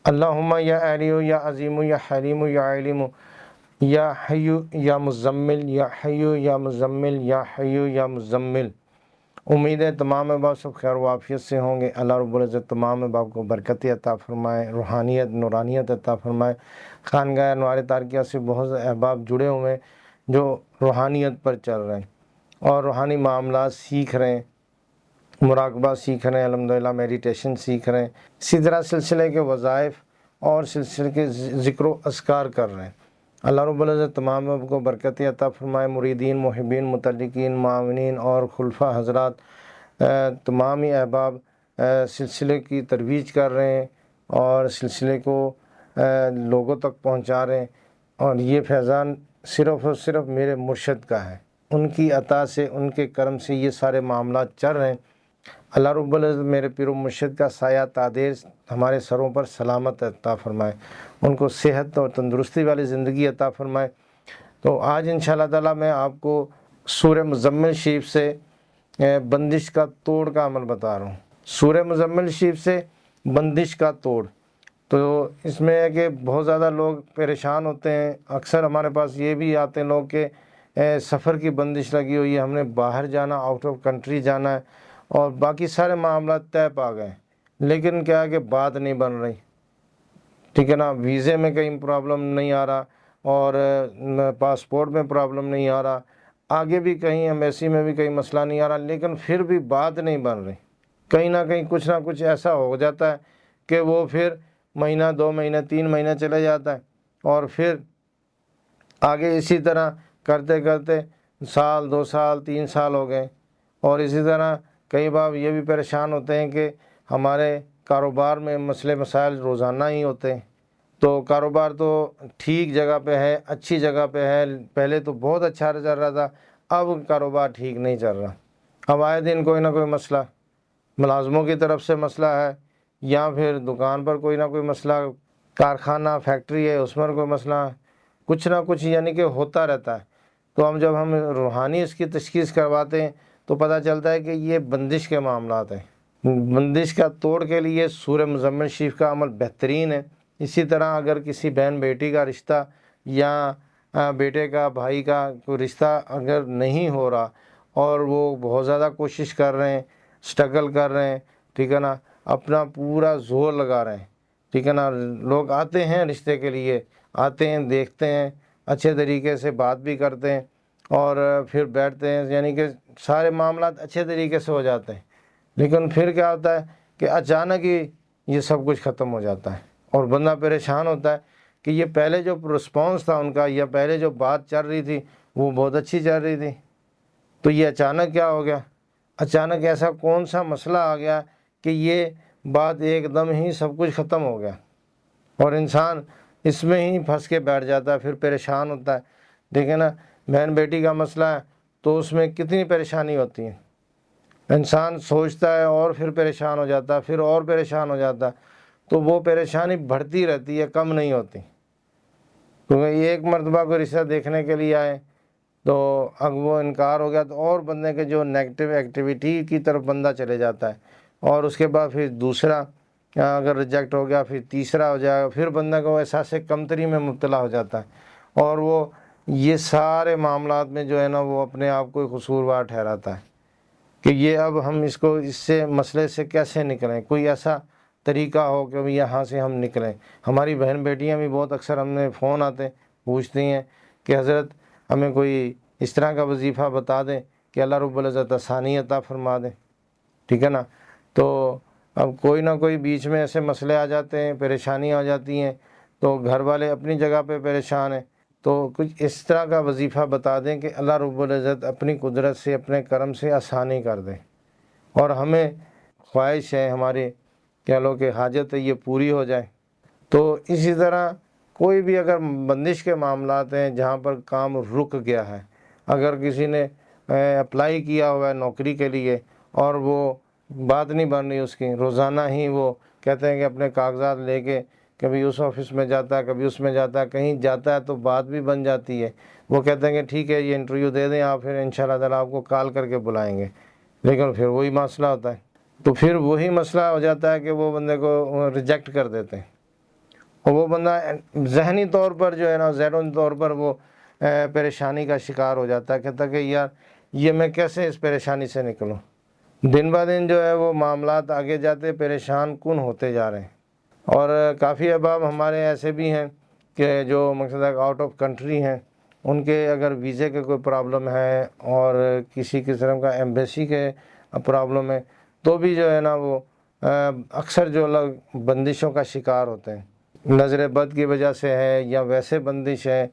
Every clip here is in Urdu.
اللہم یا علیو یا عظیم یا حلیم یا علیم یا حیو یا مزمل یا حیو یا مزمل یا حیو یا مزمل۔ امید ہے تمام احباب سب خیر و عافیت سے ہوں گے۔ اللہ رب العزت تمام احباب کو برکت عطا فرمائے، روحانیت نورانیت عطا فرمائے۔ خانگاہ انوار تارکیہ سے بہت سے احباب جڑے ہوئے ہیں جو روحانیت پر چل رہے ہیں اور روحانی معاملات سیکھ رہے ہیں، مراقبہ سیکھ رہے ہیں، الحمدللہ میڈیٹیشن سیکھ رہے ہیں، اسی طرح سلسلے کے وظائف اور سلسلے کے ذکر و اذکار کر رہے ہیں۔ اللہ رب العزت تمام احباب کو برکت عطا فرمائے۔ مریدین، محبین، متعلقین، معاونین اور خلفاء حضرات تمام ہی احباب سلسلے کی ترویج کر رہے ہیں اور سلسلے کو لوگوں تک پہنچا رہے ہیں، اور یہ فیضان صرف اور صرف میرے مرشد کا ہے، ان کی عطا سے، ان کے کرم سے یہ سارے معاملات چل رہے ہیں۔ اللہ رب العزت میرے پیر و مرشد کا سایہ تادیر ہمارے سروں پر سلامت عطا فرمائے، ان کو صحت اور تندرستی والی زندگی عطا فرمائے۔ تو آج انشاءاللہ تعالی میں آپ کو سورہ مزمل شریف سے بندش کا توڑ کا عمل بتا رہا ہوں۔ سورہ مزمل شریف سے بندش کا توڑ، تو اس میں ہے کہ بہت زیادہ لوگ پریشان ہوتے ہیں۔ اکثر ہمارے پاس یہ بھی آتے ہیں لوگ کہ سفر کی بندش لگی ہوئی ہے، ہم نے باہر جانا، آؤٹ آف کنٹری جانا ہے اور باقی سارے معاملات طے پا گئے، لیکن کیا ہے کہ بات نہیں بن رہی، ٹھیک ہے نا، ویزے میں کہیں پرابلم نہیں آ رہا اور پاسپورٹ میں پرابلم نہیں آ رہا، آگے بھی کہیں ایمبیسی میں بھی کہیں مسئلہ نہیں آ رہا، لیکن پھر بھی بات نہیں بن رہی۔ کہیں نہ کچھ ایسا ہو جاتا ہے کہ وہ پھر مہینہ، 2 مہینے، 3 مہینے چلے جاتا ہے اور پھر آگے اسی طرح کرتے کرتے سال، 2 سال، 3 سال ہو گئے، اور اسی طرح کئی بار یہ بھی پریشان ہوتے ہیں کہ ہمارے کاروبار میں مسئلے مسائل روزانہ ہی ہوتے ہیں۔ تو کاروبار تو ٹھیک جگہ پہ ہے، اچھی جگہ پہ ہے، پہلے تو بہت اچھا چل رہا تھا، اب کاروبار ٹھیک نہیں چل رہا، اب آئے دن کوئی نہ کوئی مسئلہ، ملازموں کی طرف سے مسئلہ ہے، یا پھر دکان پر کوئی نہ کوئی مسئلہ، کارخانہ فیکٹری ہے اس پر کوئی مسئلہ، کچھ نہ کچھ یعنی کہ ہوتا رہتا ہے۔ تو جب ہم روحانی اس کی تشخیص کرواتے ہیں تو پتہ چلتا ہے کہ یہ بندش کے معاملات ہیں۔ بندش کا توڑ کے لیے سورہ مزمل شریف کا عمل بہترین ہے۔ اسی طرح اگر کسی بہن بیٹی کا رشتہ یا بیٹے کا بھائی کا کوئی رشتہ اگر نہیں ہو رہا اور وہ بہت زیادہ کوشش کر رہے ہیں، سٹرگل کر رہے ہیں، ٹھیک ہے نا، اپنا پورا زور لگا رہے ہیں، ٹھیک ہے نا، لوگ آتے ہیں رشتے کے لیے، آتے ہیں، دیکھتے ہیں، اچھے طریقے سے بات بھی کرتے ہیں اور پھر بیٹھتے ہیں، یعنی کہ سارے معاملات اچھے طریقے سے ہو جاتے ہیں، لیکن پھر کیا ہوتا ہے کہ اچانک ہی یہ سب کچھ ختم ہو جاتا ہے اور بندہ پریشان ہوتا ہے کہ یہ پہلے جو رسپانس تھا ان کا یا پہلے جو بات چل رہی تھی وہ بہت اچھی چل رہی تھی، تو یہ اچانک کیا ہو گیا، اچانک ایسا کون سا مسئلہ آ گیا کہ یہ بات ایک دم ہی سب کچھ ختم ہو گیا، اور انسان اس میں ہی پھنس کے بیٹھ جاتا ہے، پھر پریشان ہوتا ہے، ٹھیک ہے نا۔ بہن بیٹی کا مسئلہ ہے تو اس میں کتنی پریشانی ہوتی ہے، انسان سوچتا ہے اور پھر پریشان ہو جاتا ہے، پھر اور پریشان ہو جاتا ہے، تو وہ پریشانی بڑھتی رہتی ہے، کم نہیں ہوتی، کیونکہ ایک مرتبہ کوئی رشتہ دیکھنے کے لیے آئے تو اب وہ انکار ہو گیا تو اور بندے کے جو نیگیٹو ایکٹیویٹی کی طرف بندہ چلے جاتا ہے، اور اس کے بعد پھر دوسرا اگر ریجیکٹ ہو گیا پھر تیسرا ہو جائے گا، پھر بندہ کو احساس کمتری میں مبتلا ہو جاتا ہے، اور وہ یہ سارے معاملات میں جو ہے نا وہ اپنے آپ کو قصوروار ٹھہراتا ہے کہ یہ اب ہم اس سے مسئلے سے کیسے نکلیں، کوئی ایسا طریقہ ہو کہ یہاں سے ہم نکلیں۔ ہماری بہن بیٹیاں بھی بہت اکثر ہم نے فون آتے پوچھتی ہیں کہ حضرت ہمیں کوئی اس طرح کا وظیفہ بتا دیں کہ اللہ رب العزت آسانی عطا فرما دیں، ٹھیک ہے نا۔ تو اب کوئی نہ کوئی بیچ میں ایسے مسئلے آ جاتے ہیں، پریشانیاں آ جاتی ہیں، تو گھر والے اپنی جگہ پہ پریشان ہیں، تو کچھ اس طرح کا وظیفہ بتا دیں کہ اللہ رب العزت اپنی قدرت سے، اپنے کرم سے آسانی کر دیں، اور ہمیں خواہش ہے، ہماری کہہ لو کہ حاجت ہے، یہ پوری ہو جائے۔ تو اسی طرح کوئی بھی اگر بندش کے معاملات ہیں جہاں پر کام رک گیا ہے، اگر کسی نے اپلائی کیا ہوا ہے نوکری کے لیے اور وہ بات نہیں بن رہی اس کی، روزانہ ہی وہ کہتے ہیں کہ اپنے کاغذات لے کے کبھی اس آفس میں جاتا ہے، کبھی اس میں جاتا ہے، کہیں جاتا ہے تو بات بھی بن جاتی ہے، وہ کہتے ہیں کہ ٹھیک ہے یہ انٹرویو دے دیں آپ، پھر انشاءاللہ تعالیٰ آپ کو کال کر کے بلائیں گے، لیکن پھر وہی مسئلہ ہوتا ہے، تو پھر وہی مسئلہ ہو جاتا ہے کہ وہ بندے کو ریجیکٹ کر دیتے ہیں، اور وہ بندہ ذہنی طور پر جو ہے نا، ذہنی طور پر وہ پریشانی کا شکار ہو جاتا ہے، کہتا کہ یار یہ میں کیسے اس پریشانی سے نکلوں۔ دن بہ دن جو ہے وہ معاملات آگے جاتے پریشان کن ہوتے جا رہے ہیں۔ اور کافی احباب ہمارے ایسے بھی ہیں کہ جو مقصد ہے آؤٹ آف کنٹری ہیں، ان کے اگر ویزے کے کوئی پرابلم ہے اور کسی قسم کا ایمبیسی کے پرابلم ہے تو بھی جو ہے نا وہ اکثر جو لوگ بندشوں کا شکار ہوتے ہیں، نظر بد کی وجہ سے ہے یا ویسے بندش ہے،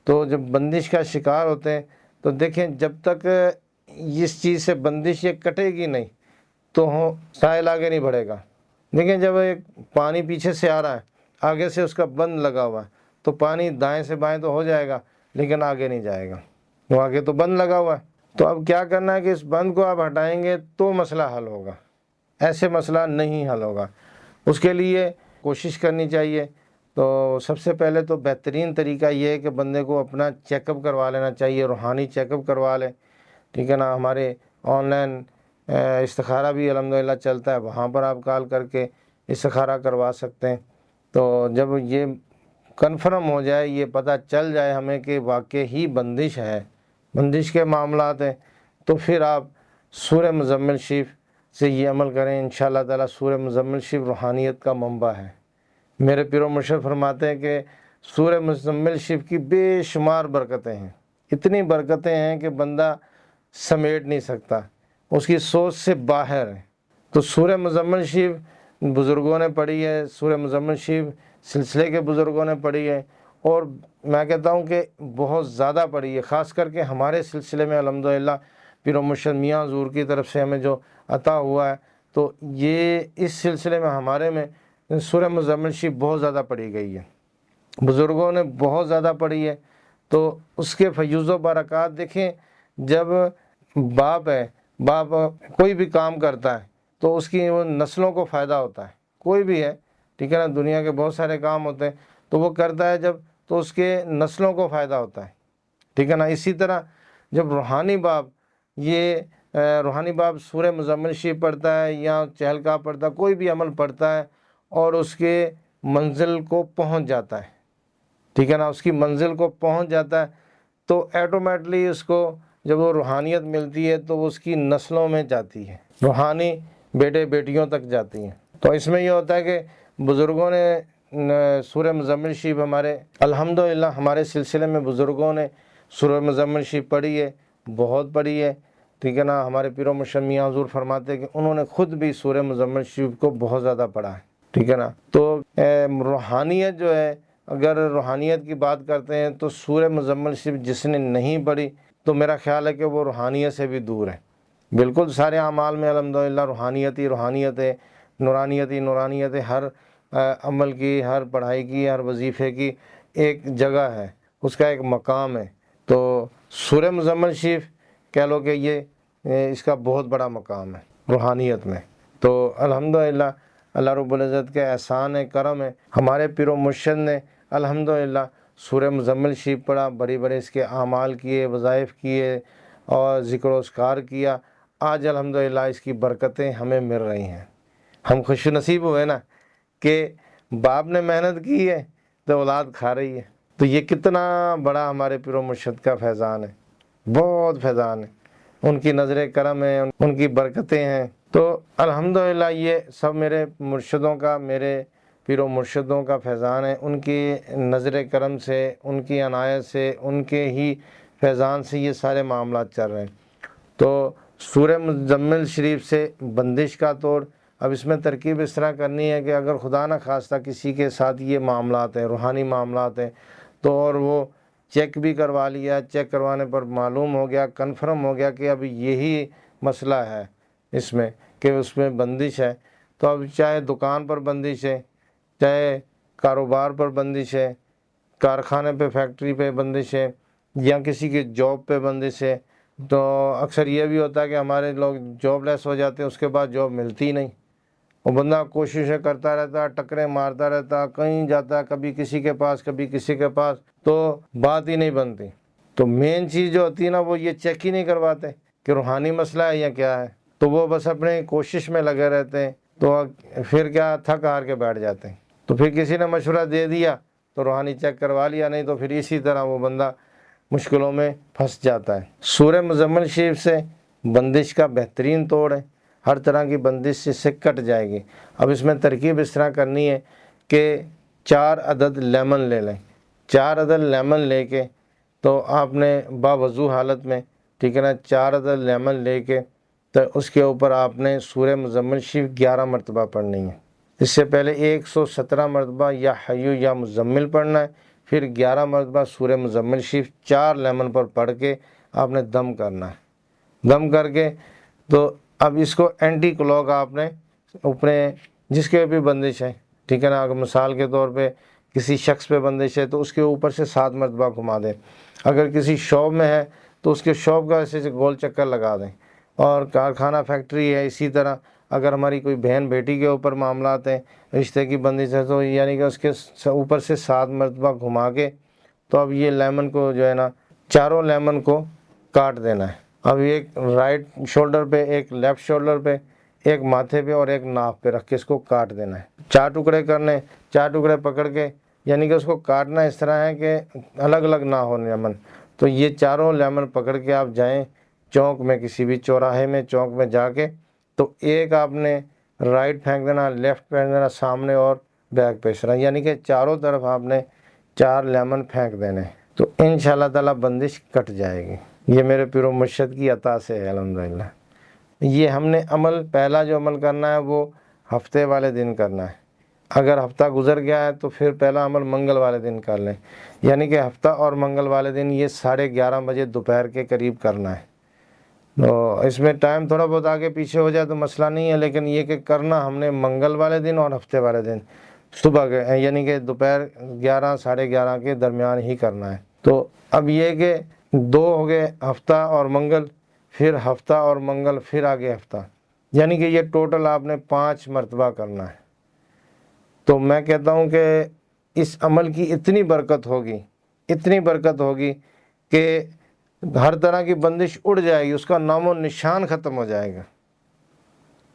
تو جب بندش کا شکار ہوتے ہیں تو دیکھیں جب تک اس چیز سے بندش یہ کٹے گی نہیں تو سائل آگے نہیں بڑھے گا۔ دیکھیں جب ایک پانی پیچھے سے آ رہا ہے، آگے سے اس کا بند لگا ہوا ہے، تو پانی دائیں سے بائیں تو ہو جائے گا لیکن آگے نہیں جائے گا، وہ آگے تو بند لگا ہوا ہے۔ تو اب کیا کرنا ہے کہ اس بند کو آپ ہٹائیں گے تو مسئلہ حل ہوگا، ایسے مسئلہ نہیں حل ہوگا۔ اس کے لیے کوشش کرنی چاہیے۔ تو سب سے پہلے تو بہترین طریقہ یہ ہے کہ بندے کو اپنا چیک اپ کروا لینا چاہیے، روحانی چیک اپ کروا لے، ٹھیک ہے نا۔ ہمارے آن لائن استخارہ بھی الحمدللہ چلتا ہے، وہاں پر آپ کال کر کے استخارہ کروا سکتے ہیں۔ تو جب یہ کنفرم ہو جائے، یہ پتہ چل جائے ہمیں کہ واقعی ہی بندش ہے، بندش کے معاملات ہیں، تو پھر آپ سورہ مزمل شریف سے یہ عمل کریں۔ انشاءاللہ تعالی سورہ مزمل شریف روحانیت کا منبع ہے۔ میرے پیر و مرشد فرماتے ہیں کہ سورہ مزمل شریف کی بے شمار برکتیں ہیں، اتنی برکتیں ہیں کہ بندہ سمیٹ نہیں سکتا، اس کی سوچ سے باہر ہے۔ تو سورہ مزمل شریف بزرگوں نے پڑھی ہے، سورہ مزمل شریف سلسلے کے بزرگوں نے پڑھی ہے، اور میں کہتا ہوں کہ بہت زیادہ پڑھی ہے، خاص کر کے ہمارے سلسلے میں الحمدللہ پیر و مرشد میاں حضور کی طرف سے ہمیں جو عطا ہوا ہے، تو یہ اس سلسلے میں ہمارے میں سورہ مزمل شریف بہت زیادہ پڑھی گئی ہے، بزرگوں نے بہت زیادہ پڑھی ہے۔ تو اس کے فیوز و برکات دیکھیں، جب باپ ہے، باپ کوئی بھی کام کرتا ہے تو اس کی وہ نسلوں کو فائدہ ہوتا ہے، کوئی بھی ہے، ٹھیک ہے نا، دنیا کے بہت سارے کام ہوتے ہیں تو وہ کرتا ہے جب، تو اس کے نسلوں کو فائدہ ہوتا ہے، ٹھیک ہے نا۔ اسی طرح جب روحانی باپ روحانی باپ سورہ مزمل شریف پڑھتا ہے یا چہل قاف پڑھتا ہے، کوئی بھی عمل پڑھتا ہے اور اس کے منزل کو پہنچ جاتا ہے، ٹھیک ہے نا، اس کی منزل کو پہنچ جاتا ہے، تو ایٹومیٹلی اس کو جب وہ روحانیت ملتی ہے تو وہ اس کی نسلوں میں جاتی ہے، روحانی بیٹے بیٹیوں تک جاتی ہیں۔ تو اس میں یہ ہوتا ہے کہ بزرگوں نے سورہ مزمل شریف ہمارے الحمدللہ ہمارے سلسلے میں بزرگوں نے سورہ مزمل شریف پڑھی ہے، بہت پڑھی ہے، ٹھیک ہے نا۔ ہمارے پیر و مرشد میاں حضور فرماتے ہیں کہ انہوں نے خود بھی سورہ مزمل شریف کو بہت زیادہ پڑھا ہے، ٹھیک ہے نا۔ تو روحانیت جو ہے، اگر روحانیت کی بات کرتے ہیں تو سورہ مزمل شریف جس نے نہیں پڑھی تو میرا خیال ہے کہ وہ روحانیت سے بھی دور ہے۔ بالکل سارے اعمال میں الحمدللہ روحانیت ہی روحانیت ہے، نورانیت ہی نورانیت ہے، ہر عمل کی، ہر پڑھائی کی، ہر وظیفے کی ایک جگہ ہے، اس کا ایک مقام ہے۔ تو سورہ مزمل شریف کہہ لو کہ یہ اس کا بہت بڑا مقام ہے روحانیت میں۔ تو الحمدللہ اللہ رب العزت کے احسان ہے، کرم ہے، ہمارے پیر و مرشد نے الحمدللہ سورہ مزمل شریف پڑھا، بڑے بڑے اس کے اعمال کیے، وظائف کیے اور ذکر و اذکار کیا، آج الحمدللہ اس کی برکتیں ہمیں مل رہی ہیں۔ ہم خوش نصیب ہوئے نا کہ باپ نے محنت کی ہے تو اولاد کھا رہی ہے، تو یہ کتنا بڑا ہمارے پیر و مرشد کا فیضان ہے، بہت فیضان ہے، ان کی نظر کرم ہے، ان کی برکتیں ہیں۔ تو الحمدللہ یہ سب میرے مرشدوں کا، میرے پیر و مرشدوں کا فیضان ہے، ان کی نظر کرم سے، ان کی عنایت سے، ان کے ہی فیضان سے یہ سارے معاملات چل رہے ہیں۔ تو سورہ مزمل شریف سے بندش کا توڑ، اب اس میں ترکیب اس طرح کرنی ہے کہ اگر خدا نہ خواستہ کسی کے ساتھ یہ معاملات ہیں، روحانی معاملات ہیں، تو اور وہ چیک بھی کروا لیا، چیک کروانے پر معلوم ہو گیا، کنفرم ہو گیا کہ اب یہی مسئلہ ہے اس میں، کہ اس میں بندش ہے، تو اب چاہے دکان پر بندش ہے، چاہے کاروبار پر بندش ہے، کارخانے پہ، فیکٹری پہ بندش ہے، یا کسی کی جاب پہ بندش ہے، تو اکثر یہ بھی ہوتا ہے کہ ہمارے لوگ جاب لیس ہو جاتے ہیں، اس کے بعد جاب ملتی نہیں، وہ بندہ کوششیں کرتا رہتا ہے، ٹکریں مارتا رہتا ہے، کہیں جاتا ہے، کبھی کسی کے پاس، کبھی کسی کے پاس، تو بات ہی نہیں بنتی۔ تو مین چیز جو ہوتی ہے نا، وہ یہ چیک ہی نہیں کرواتے کہ روحانی مسئلہ ہے یا کیا ہے، تو وہ بس اپنے کوشش میں لگے رہتے ہیں، تو پھر کیا تھک ہار کے بیٹھ جاتے ہیں۔ تو پھر کسی نے مشورہ دے دیا تو روحانی چیک کروا لیا، نہیں تو پھر اسی طرح وہ بندہ مشکلوں میں پھنس جاتا ہے۔ سورہ مزمل شریف سے بندش کا بہترین توڑ ہے، ہر طرح کی بندش اس سے کٹ جائے گی۔ اب اس میں ترکیب اس طرح کرنی ہے کہ 4 عدد لیمن لے لیں، 4 عدد لیمن لے کے تو آپ نے باوضو حالت میں، ٹھیک ہے نا، 4 عدد لیمن لے کے تو اس کے اوپر آپ نے سورہ مزمل شریف 11 مرتبہ پڑھنی ہے۔ اس سے پہلے 117 مرتبہ یا حیو یا مزمل پڑھنا ہے، پھر 11 مرتبہ سورہ مزمل شریف 4 لیمن پر پڑھ کے آپ نے دم کرنا ہے۔ دم کر کے تو اب اس کو اینٹی کلاک آپ نے اپنے جس کے بھی بندش ہے، ٹھیک ہے نا، اگر مثال کے طور پہ کسی شخص پہ بندش ہے تو اس کے اوپر سے 7 مرتبہ گھما دیں، اگر کسی شاپ میں ہے تو اس کے شاپ کا ایسے گول چکر لگا دیں، اور کارخانہ فیکٹری ہے اسی طرح اگر ہماری کوئی بہن بیٹی کے اوپر معاملات ہیں، رشتے کی بندش ہے، تو یعنی کہ اس کے اوپر سے 7 مرتبہ گھما کے تو اب یہ لیمن کو جو ہے نا، چاروں لیمن کو کاٹ دینا ہے۔ اب ایک رائٹ شولڈر پہ، ایک لیفٹ شولڈر پہ، ایک ماتھے پہ اور ایک ناف پہ رکھ کے اس کو کاٹ دینا ہے۔ 4 ٹکڑے کرنے، 4 ٹکڑے پکڑ کے، یعنی کہ اس کو کاٹنا اس طرح ہے کہ الگ الگ نہ ہو لیمن۔ تو یہ چاروں لیمن پکڑ کے آپ جائیں چوک میں، کسی بھی چوراہے میں، چوک میں جا کے تو ایک آپ نے رائٹ پھینک دینا، لیفٹ پھینک دینا، سامنے اور بیک پہ اس طرح، یعنی کہ چاروں طرف آپ نے 4 لیمن پھینک دینے، تو انشاءاللہ تعالیٰ بندش کٹ جائے گی۔ یہ میرے پیر و مرشد کی عطا سے ہے الحمدللہ۔ یہ ہم نے عمل، پہلا جو عمل کرنا ہے وہ ہفتے والے دن کرنا ہے۔ اگر ہفتہ گزر گیا ہے تو پھر پہلا عمل منگل والے دن کر لیں، یعنی کہ ہفتہ اور منگل والے دن یہ 11:30 بجے دوپہر کے قریب کرنا ہے۔ تو اس میں ٹائم تھوڑا بہت آگے پیچھے ہو جائے تو مسئلہ نہیں ہے، لیکن یہ کہ کرنا ہم نے منگل والے دن اور ہفتے والے دن صبح کے، یعنی کہ دوپہر 11 11:30 کے درمیان ہی کرنا ہے۔ تو اب یہ کہ 2 ہو گئے، ہفتہ اور منگل، پھر ہفتہ اور منگل، پھر آگے ہفتہ، یعنی کہ یہ ٹوٹل آپ نے 5 مرتبہ کرنا ہے۔ تو میں کہتا ہوں کہ اس عمل کی اتنی برکت ہوگی، اتنی برکت ہوگی کہ ہر طرح کی بندش اڑ جائے گی، اس کا نام و نشان ختم ہو جائے گا،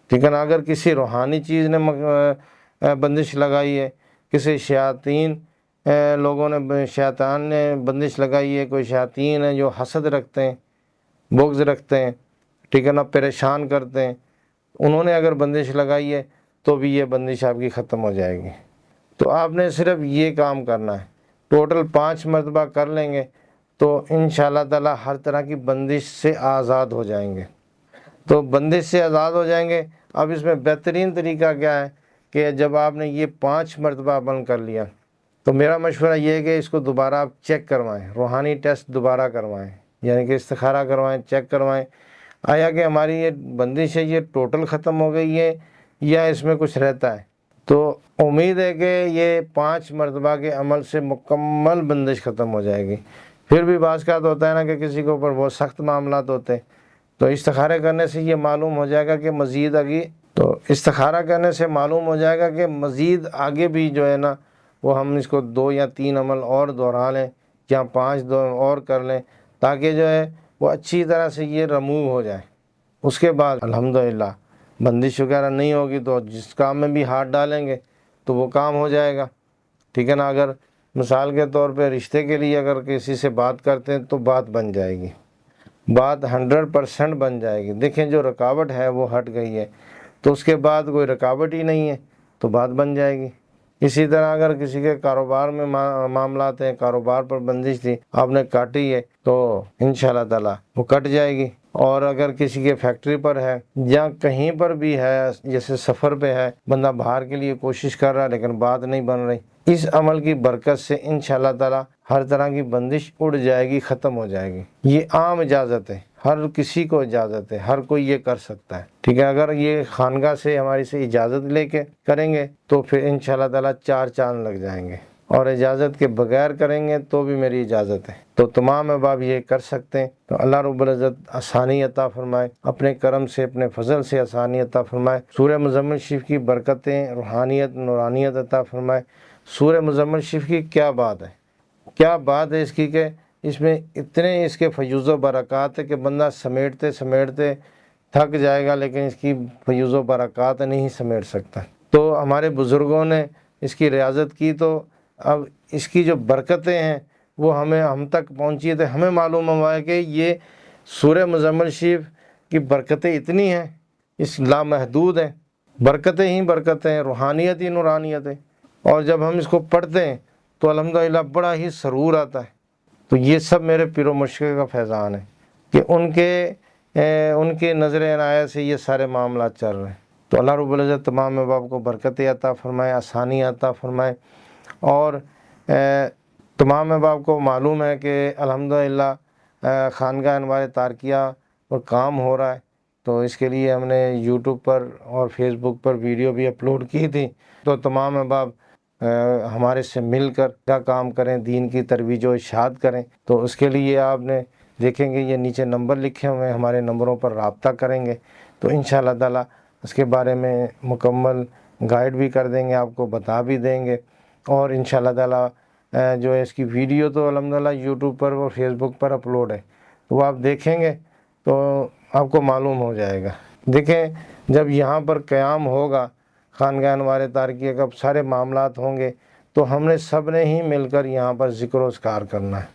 ٹھیک ہے نا۔ اگر کسی روحانی چیز نے بندش لگائی ہے، کسی شیاطین لوگوں نے، شیطان نے بندش لگائی ہے، کوئی شیاطین ہیں جو حسد رکھتے ہیں، بغض رکھتے ہیں، ٹھیک ہے نا، پریشان کرتے ہیں، انہوں نے اگر بندش لگائی ہے تو بھی یہ بندش آپ کی ختم ہو جائے گی۔ تو آپ نے صرف یہ کام کرنا ہے، ٹوٹل 5 مرتبہ کر لیں گے تو انشاءاللہ تعالی ہر طرح کی بندش سے آزاد ہو جائیں گے۔ تو بندش سے آزاد ہو جائیں گے۔ اب اس میں بہترین طریقہ کیا ہے کہ جب آپ نے یہ 5 مرتبہ بند کر لیا تو میرا مشورہ یہ ہے کہ اس کو دوبارہ آپ چیک کروائیں، روحانی ٹیسٹ دوبارہ کروائیں، یعنی کہ استخارہ کروائیں، چیک کروائیں آیا کہ ہماری یہ بندش ہے یہ ٹوٹل ختم ہو گئی ہے یا اس میں کچھ رہتا ہے۔ تو امید ہے کہ یہ 5 مرتبہ کے عمل سے مکمل بندش ختم ہو جائے گی۔ پھر بھی بعض کا تو ہوتا ہے نا کہ کسی کے اوپر بہت سخت معاملات ہوتے ہیں، تو استخارہ کرنے سے یہ معلوم ہو جائے گا کہ مزید آگے، تو استخارہ کرنے سے معلوم ہو جائے گا کہ مزید آگے بھی جو ہے نا وہ ہم اس کو 2 یا 3 عمل اور دہرا لیں یا 5 اور کر لیں، تاکہ جو ہے وہ اچھی طرح سے یہ رموو ہو جائے۔ اس کے بعد الحمدللہ بندش وغیرہ نہیں ہوگی تو جس کام میں بھی ہاتھ ڈالیں گے تو وہ کام ہو جائے گا، ٹھیک ہے نا۔ اگر مثال کے طور پہ رشتے کے لیے اگر کسی سے بات کرتے ہیں تو بات بن جائے گی، بات 100% بن جائے گی۔ دیکھیں جو رکاوٹ ہے وہ ہٹ گئی ہے، تو اس کے بعد کوئی رکاوٹ ہی نہیں ہے تو بات بن جائے گی۔ اسی طرح اگر کسی کے کاروبار میں معاملات ہیں، کاروبار پر بندش تھی، آپ نے کاٹی ہے تو انشاءاللہ تعالی وہ کٹ جائے گی۔ اور اگر کسی کے فیکٹری پر ہے یا کہیں پر بھی ہے، جیسے سفر پہ ہے، بندہ باہر کے لیے کوشش کر رہا ہے لیکن بات نہیں بن رہی، اس عمل کی برکت سے انشاءاللہ تعالی ہر طرح کی بندش اڑ جائے گی، ختم ہو جائے گی۔ یہ عام اجازت ہے، ہر کسی کو اجازت ہے، ہر کوئی یہ کر سکتا ہے، ٹھیک ہے۔ اگر یہ خانقاہ سے ہماری سے اجازت لے کے کریں گے تو پھر انشاءاللہ تعالی 4 چاند لگ جائیں گے، اور اجازت کے بغیر کریں گے تو بھی میری اجازت ہے۔ تو تمام احباب یہ کر سکتے ہیں، تو اللہ رب العزت آسانی عطا فرمائے، اپنے کرم سے، اپنے فضل سے آسانی عطا فرمائے۔ سورہ مزمل شریف کی برکتیں، روحانیت، نورانیت عطا فرمائے۔ سورہ مزمل شریف کی کیا بات ہے، کیا بات ہے اس کی کہ اس میں اتنے اس کے فیوز و برکات ہے کہ بندہ سمیٹتے سمیٹتے تھک جائے گا لیکن اس کی فیوز و برکات نہیں سمیٹ سکتا۔ تو ہمارے بزرگوں نے اس کی ریاضت کی تو اب اس کی جو برکتیں ہیں وہ ہم تک پہنچی تھے، ہمیں معلوم ہوا ہے کہ یہ سورہ مزمل شریف کی برکتیں اتنی ہیں، اس لامحدود ہیں، برکتیں ہی برکتیں، روحانیت ہی نورانیت ہے، اور جب ہم اس کو پڑھتے ہیں تو الحمدللہ بڑا ہی سرور آتا ہے۔ تو یہ سب میرے پیر و مرشد کا فیضان ہے کہ ان کے نظر عنایت سے یہ سارے معاملات چل رہے ہیں۔ تو اللہ رب العزت تمام احباب کو برکتیں عطا فرمائے، آسانی عطا فرمائے، اور تمام احباب کو معلوم ہے کہ الحمدللہ خانقاہ انوار تارکیہ پر کام ہو رہا ہے، تو اس کے لیے ہم نے یوٹیوب پر اور فیس بک پر ویڈیو بھی اپلوڈ کی تھی۔ تو تمام احباب ہمارے سے مل کر کیا کام کریں، دین کی ترویج و ارشاد کریں۔ تو اس کے لیے آپ نے دیکھیں گے یہ نیچے نمبر لکھے ہوئے ہیں، ہمارے نمبروں پر رابطہ کریں گے تو انشاءاللہ تعالیٰ اس کے بارے میں مکمل گائیڈ بھی کر دیں گے، آپ کو بتا بھی دیں گے، اور انشاءاللہ تعالیٰ جو ہے اس کی ویڈیو تو الحمدللہ یوٹیوب پر اور فیس بک پر اپلوڈ ہے، تو وہ آپ دیکھیں گے تو آپ کو معلوم ہو جائے گا۔ دیکھیں جب یہاں پر قیام ہوگا، خانقاہ انوار تارکیہ کا سارے معاملات ہوں گے، تو ہم نے سب نے ہی مل کر یہاں پر ذکر و اذکار کرنا ہے،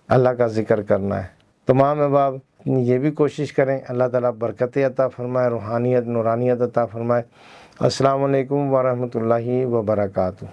اللہ کا ذکر کرنا ہے۔ تمام احباب یہ بھی کوشش کریں، اللہ تعالیٰ برکتیں عطا فرمائے، روحانیت نورانیت عطا فرمائے۔ السلام علیکم ورحمۃ اللہ وبرکاتہ۔